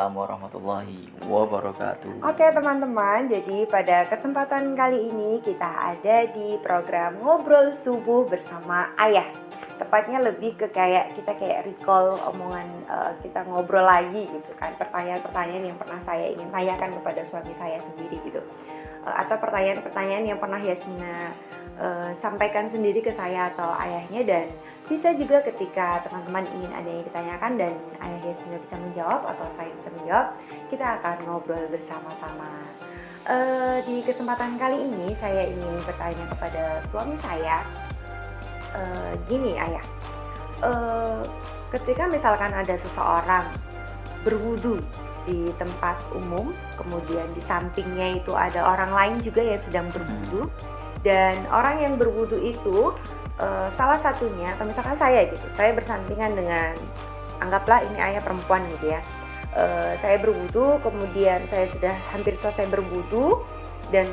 Waalaikumsalam warahmatullahi wabarakatuh. Oke teman-teman, jadi pada kesempatan kali ini kita ada di program Ngobrol Subuh bersama Ayah. Tepatnya lebih ke kita recall omongan kita ngobrol lagi gitu kan. Pertanyaan-pertanyaan yang pernah saya ingin tanyakan kepada suami saya sendiri gitu. Atau pertanyaan-pertanyaan yang pernah Yasmina sampaikan sendiri ke saya atau ayahnya, dan bisa juga ketika teman-teman ingin ada yang ditanyakan dan ayah Yasmina bisa menjawab atau saya bisa menjawab, kita akan ngobrol bersama-sama. Di kesempatan kali ini saya ingin bertanya kepada suami saya, gini ayah, ketika misalkan ada seseorang berwudu di tempat umum, kemudian di sampingnya itu ada orang lain juga yang sedang berwudu, dan orang yang berwudu itu salah satunya, atau misalkan saya gitu, saya bersampingan dengan, anggaplah ini ayah perempuan gitu ya, saya berwudu, kemudian saya sudah hampir selesai berwudu, dan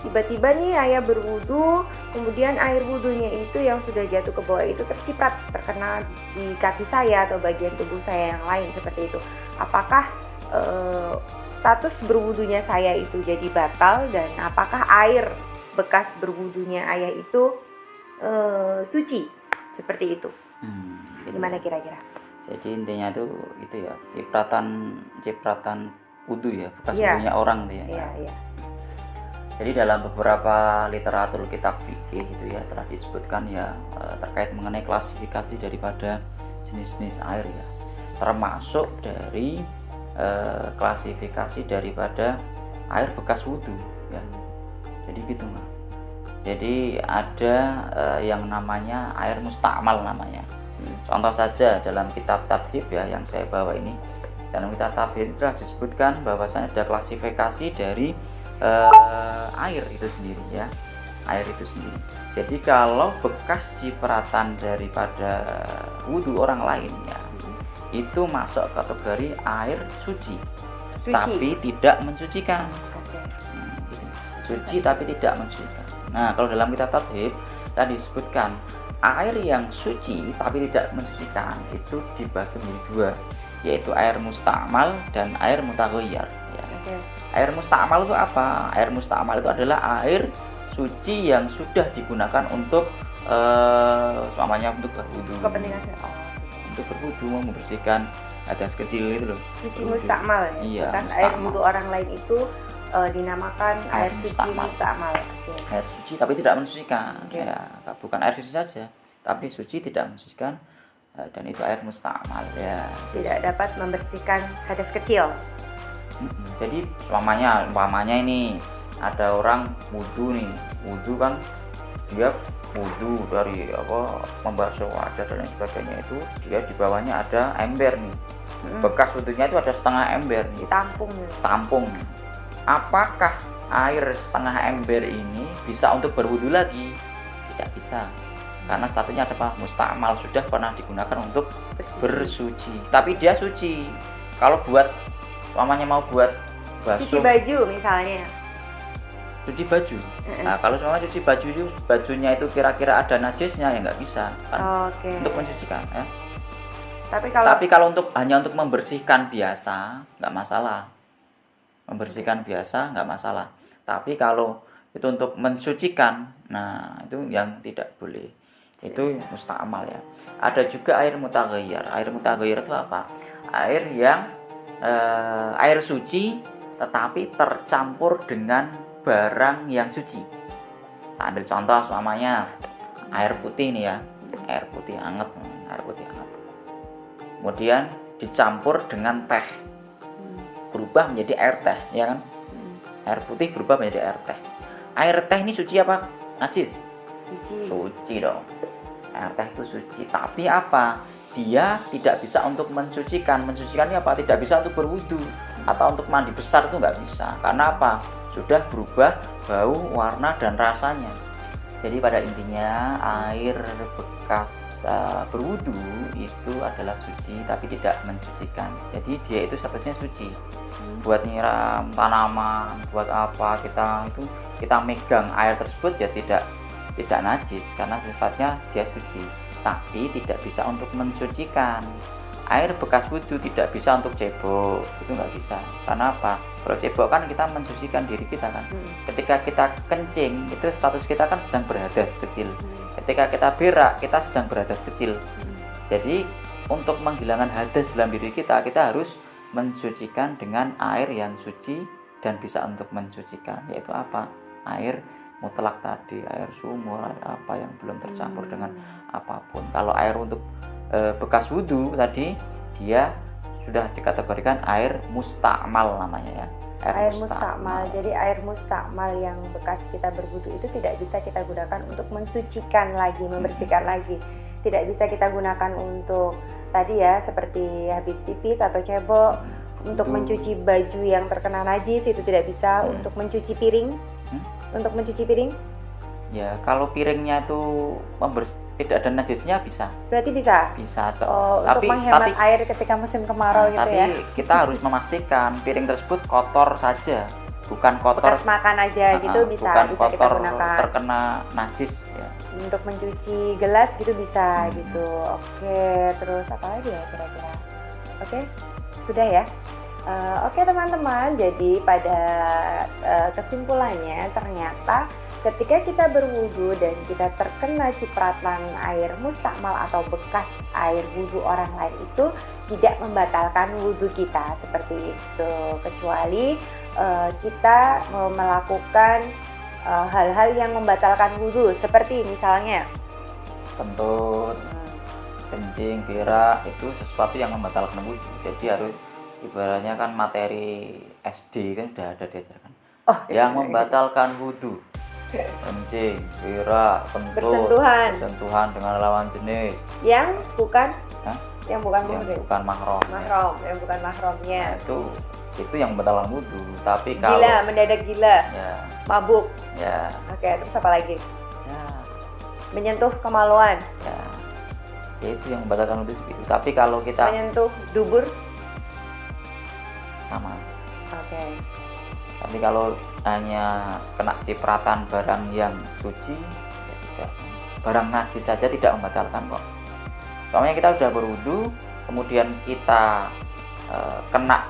tiba-tiba nih ayah berwudu, kemudian air wudunya itu yang sudah jatuh ke bawah itu terciprat, terkena di kaki saya atau bagian tubuh saya yang lain seperti itu. Apakah status berwudunya saya itu jadi batal, dan apakah air bekas berwudunya ayah itu suci seperti itu? Gimana kira-kira? Jadi intinya itu ya, cipratan wudu ya, bekas wudunya orang itu ya. Iya. Jadi dalam beberapa literatur kitab fikih itu ya telah disebutkan ya terkait mengenai klasifikasi daripada jenis-jenis air ya, termasuk dari klasifikasi daripada air bekas wudu ya. Jadi gitu mah. Jadi ada yang namanya air mustakmal namanya. Contoh saja dalam kitab Tathib ya yang saya bawa ini. Dalam kitab Tathib telah disebutkan bahwasanya ada klasifikasi dari air itu sendiri ya. Air itu sendiri. Jadi kalau bekas cipratan daripada wudu orang lain ya, itu masuk kategori air suci. Tapi tidak mensucikan. Suci tapi tidak mensucikan. Nah, kalau dalam kitab Tathib tadi disebutkan air yang suci tapi tidak mensucikan itu dibagi menjadi dua, yaitu air mustakmal dan air mutaghayyir ya. Air mustakmal itu apa? Air mustakmal itu adalah air suci yang sudah digunakan untuk semuanya untuk berwudu. Untuk berwudu, membersihkan hadas kecil itu loh. Suci mustakmal ya. Iya, bekas air wudu orang lain itu dinamakan air suci mustakmal. Air suci tapi tidak mensucikan ya, bukan air suci saja tapi suci tidak mensucikan, dan itu air mustakmal ya, tidak dapat membersihkan hadas kecil. Jadi umpamanya ini ada orang wudu nih, wudu kan dia wudu dari membasuh wajah dan lain sebagainya, itu dia di bawahnya ada ember nih, bekas wudunya itu ada setengah ember nih, tampung. Apakah air setengah ember ini bisa untuk berwudu lagi? Tidak bisa, karena statusnya adalah mustakmal, sudah pernah digunakan untuk bersuci. Tapi dia suci. Kalau mau buat basuh, cuci baju misalnya, cuci baju. Nah, kalau sama cuci baju, bajunya itu kira-kira ada najisnya ya nggak bisa kan, untuk mensucikan ya. Tapi kalau hanya untuk membersihkan biasa nggak masalah. Membersihkan biasa nggak masalah. Tapi kalau itu untuk mensucikan, nah itu yang tidak boleh. Itu mustakmal ya. Ada juga air mutaghayyir. Air mutaghayyir itu apa? Air yang air suci tetapi tercampur dengan barang yang suci. Saya ambil contoh semuanya air putih nih ya. Air putih hangat. Kemudian dicampur dengan teh, berubah menjadi air teh ya kan. Air putih berubah menjadi air teh. Air teh ini suci apa najis? Suci dong. Air teh itu suci, tapi apa? Dia tidak bisa untuk mensucikan. Mensucikannya apa? Tidak bisa untuk berwudu atau untuk mandi besar, itu nggak bisa. Karena apa? Sudah berubah bau, warna dan rasanya. Jadi pada intinya air bekas berwudu itu adalah suci tapi tidak mensucikan. Jadi dia itu statusnya suci. Buat nyiram tanaman, buat apa kita megang air tersebut ya tidak najis karena sifatnya dia suci, tapi tidak bisa untuk mensucikan. air bekas wudhu tidak bisa untuk cebok, itu nggak bisa. Karena apa? Kalau cebok kan kita mensucikan diri kita kan. Ketika kita kencing itu status kita kan sedang berhadas kecil. Ketika kita berak kita sedang berhadas kecil. Jadi untuk menghilangkan hadas dalam diri kita harus mensucikan dengan air yang suci dan bisa untuk mensucikan, yaitu apa? Air mutlak tadi, air sumur, air apa yang belum tercampur dengan apapun. Kalau air untuk bekas wudhu tadi dia sudah dikategorikan air mustakmal namanya ya. Air mustakmal. Jadi air mustakmal yang bekas kita berwudhu itu tidak bisa kita gunakan untuk mensucikan lagi, membersihkan lagi. Tidak bisa kita gunakan untuk tadi ya seperti habis pipis atau cebok, untuk mencuci baju yang terkena najis itu tidak bisa, untuk mencuci piring. Untuk mencuci piring? Ya, kalau piringnya itu tidak ada najisnya bisa. Berarti bisa? Bisa. Untuk menghemat air ketika musim kemarau gitu tapi ya. Tapi kita harus memastikan piring tersebut kotor saja, bukan kotor bekas makan aja gitu bisa bukan bisa kotor kita gunakan. Terkena najis ya. Untuk mencuci gelas gitu bisa gitu. Oke, terus apa lagi ya kira-kira? Oke, sudah ya. Oke teman-teman, jadi pada kesimpulannya ternyata ketika kita berwudu dan kita terkena cipratan air mustakmal atau bekas air wudu orang lain itu tidak membatalkan wudu kita seperti itu, kecuali kita melakukan hal-hal yang membatalkan wudu seperti misalnya kentut, kencing, berak itu sesuatu yang membatalkan wudu. Jadi harus ibaratnya kan materi SD kan sudah ada diajarkan. Yang membatalkan wudu, kencing, berak, kentut, bersentuhan dengan lawan jenis yang bukan yang bukan mahram. Yang bukan mahramnya. Nah, itu yang membatalkan wudu. Tapi kalau mendadak gila, ya, mabuk. Ya. Oke, terus apa lagi? Ya. Menyentuh kemaluan. Ya. Itu yang membatalkan wudu seperti itu. Tapi kalau kita menyentuh dubur sama. Oke. Tapi kalau hanya kena cipratan barang yang suci, ya tidak. Barang najis saja tidak membatalkan kok. Soalnya kita sudah berwudu, kemudian kita kena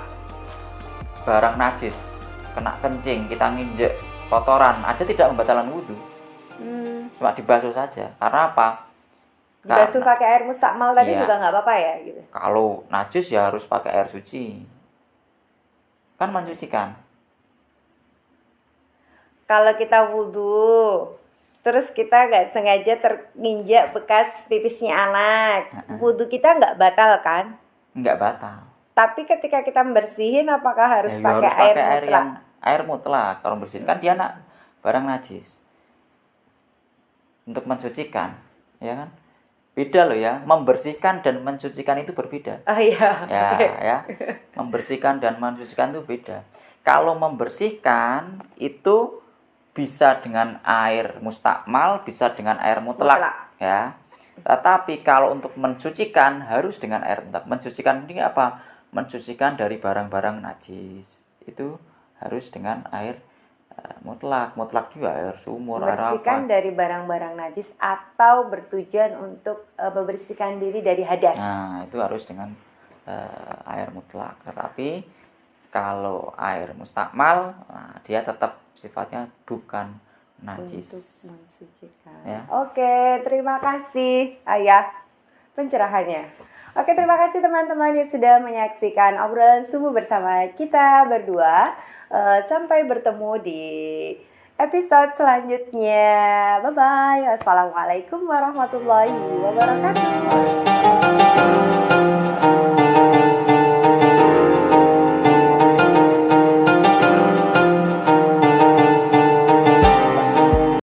barang najis, kena kencing, kita nginjek kotoran aja tidak membatalkan wudu. Cuma dibasuh saja. Karena apa? Dibasuh pakai air mustakmal tadi juga nggak apa-apa ya gitu. Kalau najis ya harus pakai air suci. Kan mencucikan. Kalau kita wudu, terus kita nggak sengaja terinjak bekas pipisnya anak, wudu kita nggak batal kan? Nggak batal. Tapi ketika kita membersihin, apakah harus pakai air mutlak? Air mutlak. Kalau bersihin kan dia barang najis. Untuk mensucikan, ya kan? Beda loh ya, membersihkan dan mensucikan itu berbeda. Oh iya. Ya. Membersihkan dan mensucikan itu beda. Kalau membersihkan itu bisa dengan air mustakmal, bisa dengan air mutlak. Ya. Tetapi kalau untuk mensucikan harus dengan air mutlak. Mensucikan ini apa? Mensucikan dari barang-barang najis. Itu harus dengan air mutlak juga air sumur, air apa. Membersihkan dari barang-barang najis atau bertujuan untuk membersihkan diri dari hadas. Nah, itu harus dengan air mutlak. Tetapi kalau air mustakmal, dia tetap sifatnya bukan najis. Untuk mensucikan. Ya. Oke, terima kasih Ayah pencerahannya. Oke, terima kasih teman-teman yang sudah menyaksikan obrolan subuh bersama kita berdua. Sampai bertemu di episode selanjutnya. Bye-bye. Assalamualaikum warahmatullahi wabarakatuh.